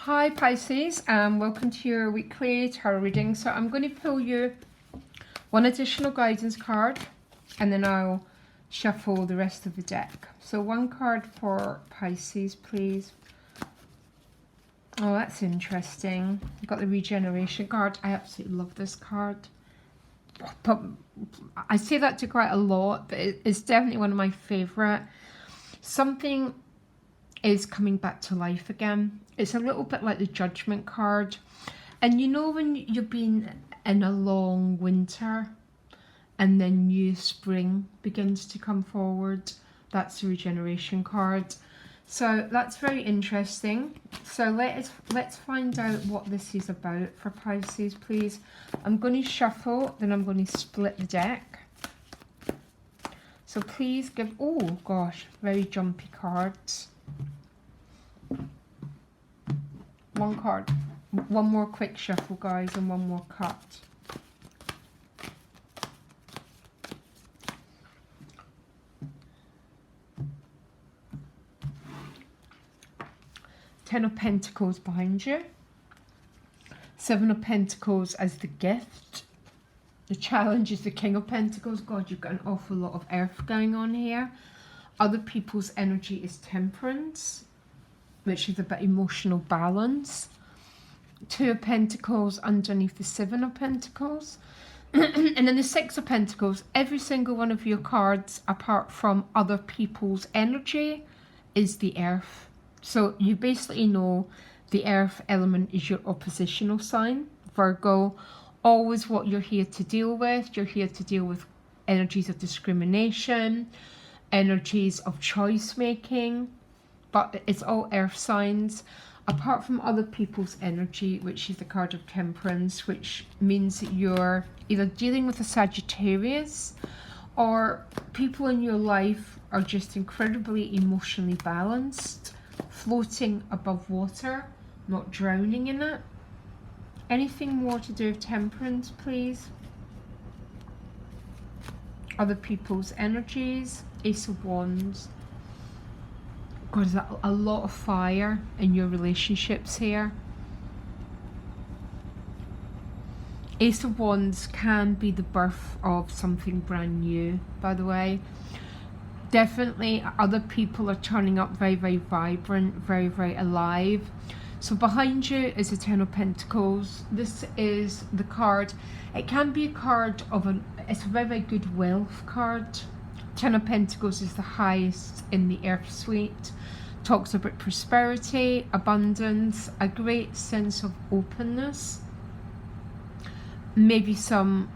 Hi Pisces, and welcome to your weekly tarot reading. So I'm going to pull you one additional guidance card and then I'll shuffle the rest of the deck. So one card for Pisces, please. Oh, that's interesting. You've got the regeneration card. I absolutely love this card. But I say that to quite a lot, but it's definitely one of my favourite. Something is coming back to life again. It's a little bit like the Judgment card. And you know when you've been in a long winter and then new spring begins to come forward? That's the regeneration card. So that's very interesting. So let's find out what this is about for Pisces, please. I'm going to shuffle, then I'm going to split the deck. So please give, oh gosh, very jumpy cards. One card, one more quick shuffle, guys, and one more cut. Ten of Pentacles behind you. Seven of Pentacles as the gift. The challenge is the King of Pentacles. God, you've got an awful lot of earth going on here. Other people's energy is Temperance, which is about emotional balance. Two of Pentacles underneath the Seven of Pentacles. And then the Six of Pentacles, every single one of your cards, apart from other people's energy, is the earth. So you basically know the earth element is your oppositional sign, Virgo. Always what you're here to deal with. You're here to deal with energies of discrimination, energies of choice making, but it's all earth signs, apart from other people's energy, which is the card of Temperance, which means that you're either dealing with a Sagittarius or people in your life are just incredibly emotionally balanced, floating above water, not drowning in it. Anything more to do with Temperance, please? Other people's energies. Ace of Wands. God, there's a lot of fire in your relationships here. Ace of Wands can be the birth of something brand new, by the way. Definitely other people are turning up very, very vibrant, very, very alive. So behind you is the Ten of Pentacles. This is the card. It can be a card of it's a very, very good wealth card. Ten of Pentacles is the highest in the Earth Suite. Talks about prosperity, abundance, a great sense of openness. Maybe some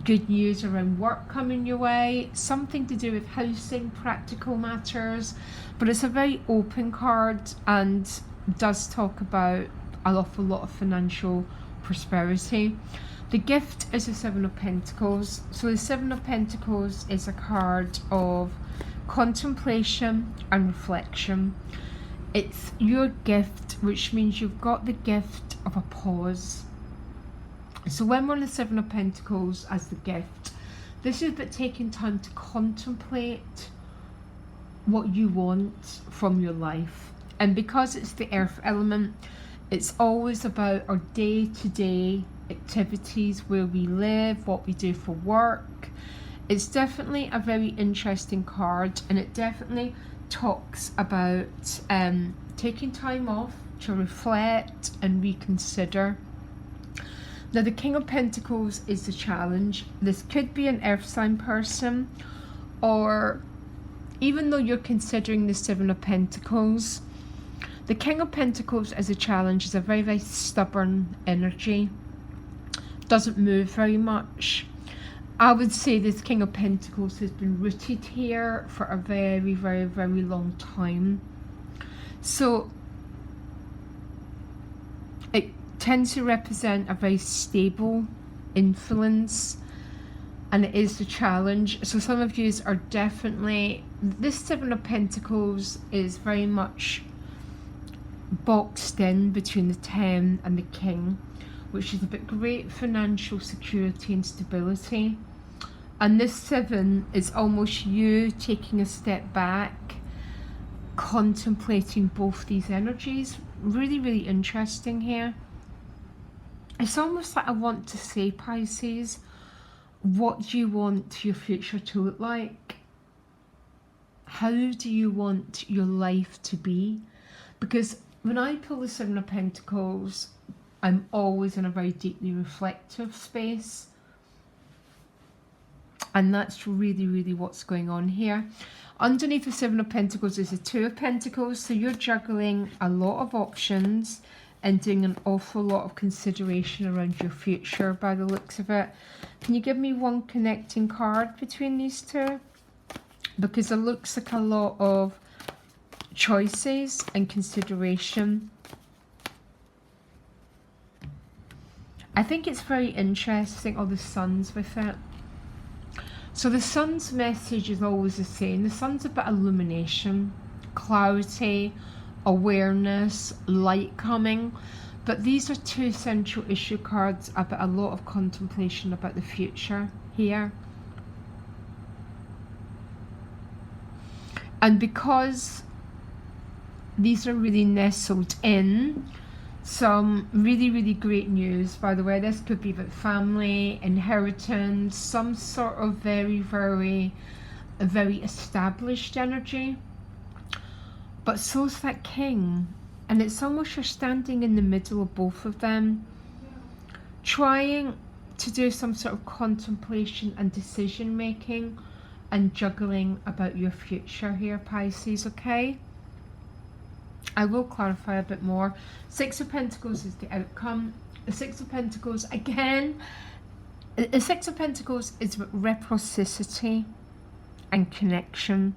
good news around work coming your way. Something to do with housing, practical matters. But it's a very open card and does talk about an awful lot of financial prosperity. The gift is the Seven of Pentacles. So the Seven of Pentacles is a card of contemplation and reflection. It's your gift, which means you've got the gift of a pause. So when we're on the Seven of Pentacles as the gift, this is about taking time to contemplate what you want from your life. And because it's the earth element, it's always about our day-to-day activities, where we live, what we do for work. It's definitely a very interesting card, and it definitely talks about taking time off to reflect and reconsider. Now the King of Pentacles is the challenge. This could be an earth sign person, or even though you're considering the Seven of Pentacles, the King of Pentacles as a challenge is a very, very stubborn energy. Doesn't move very much. I would say this King of Pentacles has been rooted here for a very, very, very long time. So it tends to represent a very stable influence, and it is the challenge. So some of you are definitely, this Seven of Pentacles is very much boxed in between the 10 and the King, which is about great financial security and stability. And this 7 is almost you taking a step back contemplating both these energies. Really, really interesting here. It's almost like I want to say, Pisces, what do you want your future to look like? How do you want your life to be? Because when I pull the Seven of Pentacles, I'm always in a very deeply reflective space. And that's really, really what's going on here. Underneath the Seven of Pentacles is the Two of Pentacles. So you're juggling a lot of options and doing an awful lot of consideration around your future by the looks of it. Can you give me one connecting card between these two? Because it looks like a lot of choices and consideration. I think it's very interesting, all the suns with it. So the sun's message is always the same. The sun's about illumination, clarity, awareness, light coming. But these are two central issue cards about a lot of contemplation about the future here. And because these are really nestled in some really, really great news, by the way, this could be about family, inheritance, some sort of very, very established energy. But so's that king, and it's almost you're standing in the middle of both of them, trying to do some sort of contemplation and decision making and juggling about your future here, Pisces, okay? I will clarify a bit more. Six of Pentacles is the outcome. The Six of Pentacles, again, the Six of Pentacles is reciprocity and connection.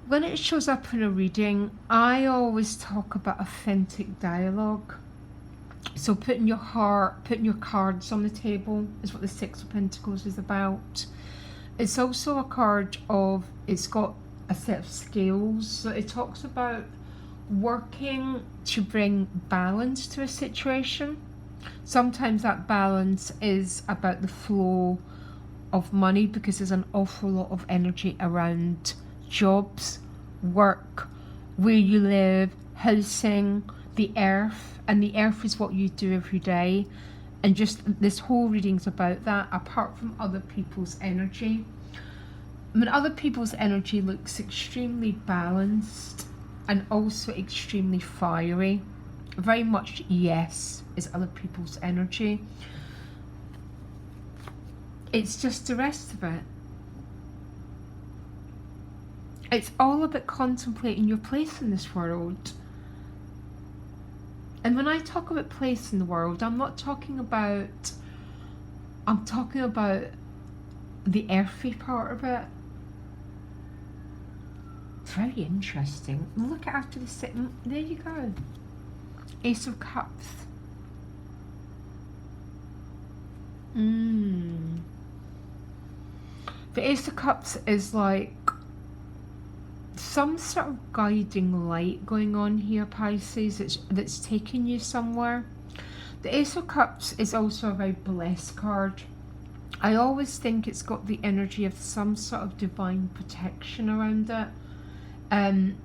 When it shows up in a reading, I always talk about authentic dialogue. So putting your heart, putting your cards on the table is what the Six of Pentacles is about. It's also a card of, it's got a set of scales. So it talks about working to bring balance to a situation. Sometimes that balance is about the flow of money, because there's an awful lot of energy around jobs, work, where you live, housing, the earth. And the earth is what you do every day. And just this whole reading's about that, apart from other people's energy. I mean, other people's energy looks extremely balanced and also extremely fiery. Very much yes is other people's energy. It's just the rest of it. It's all about contemplating your place in this world. And when I talk about place in the world, I'm talking about the earthy part of it. It's very interesting. Look at after the sitting. There you go. Ace of Cups. The Ace of Cups is like some sort of guiding light going on here, Pisces, that's taking you somewhere. The Ace of Cups is also a very blessed card. I always think it's got the energy of some sort of divine protection around it. I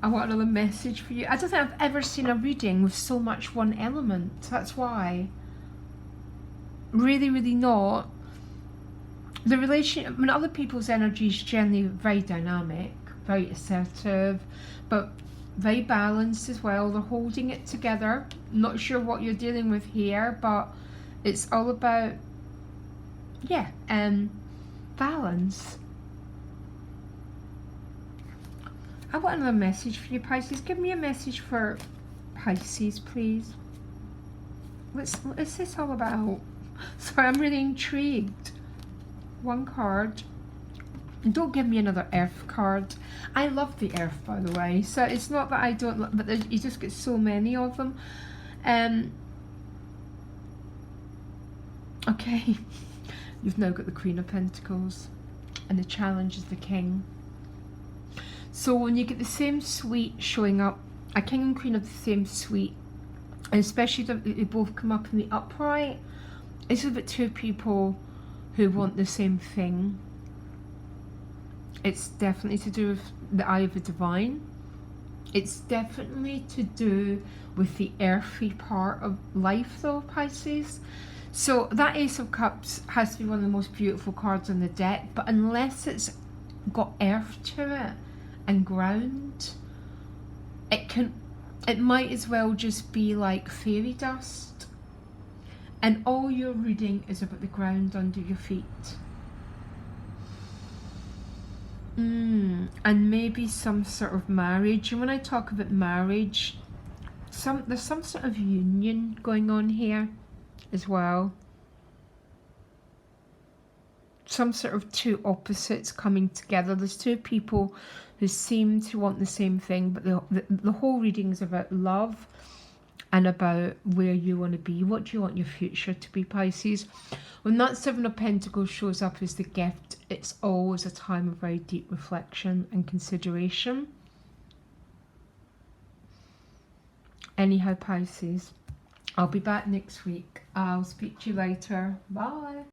want another message for you. I don't think I've ever seen a reading with so much one element. That's why. Really, really not. The relationship, I mean, other people's energy is generally very dynamic, very assertive, but very balanced as well. They're holding it together. Not sure what you're dealing with here, but it's all about, yeah, balance. I want another message for you, Pisces. Give me a message for Pisces, please. What's this all about? Sorry, I'm really intrigued. One card. And don't give me another earth card. I love the earth, by the way. So it's not that I don't, but you just get so many of them. Okay. You've now got the Queen of Pentacles. And the challenge is the King. So when you get the same suite showing up, a King and Queen of the same suite, and especially that they both come up in the upright, it's about two people who want the same thing. It's definitely to do with the eye of the divine. It's definitely to do with the earthy part of life though, Pisces. So that Ace of Cups has to be one of the most beautiful cards on the deck, but unless it's got earth to it and ground, it might as well just be like fairy dust, and all you're reading is about the ground under your feet. And maybe some sort of marriage. And when I talk about marriage, there's some sort of union going on here as well. Some sort of two opposites coming together. There's two people who seem to want the same thing, but the whole reading is about love and about where you want to be. What do you want your future to be, Pisces? When that Seven of Pentacles shows up as the gift, it's always a time of very deep reflection and consideration. Anyhow, Pisces, I'll be back next week. I'll speak to you later. Bye.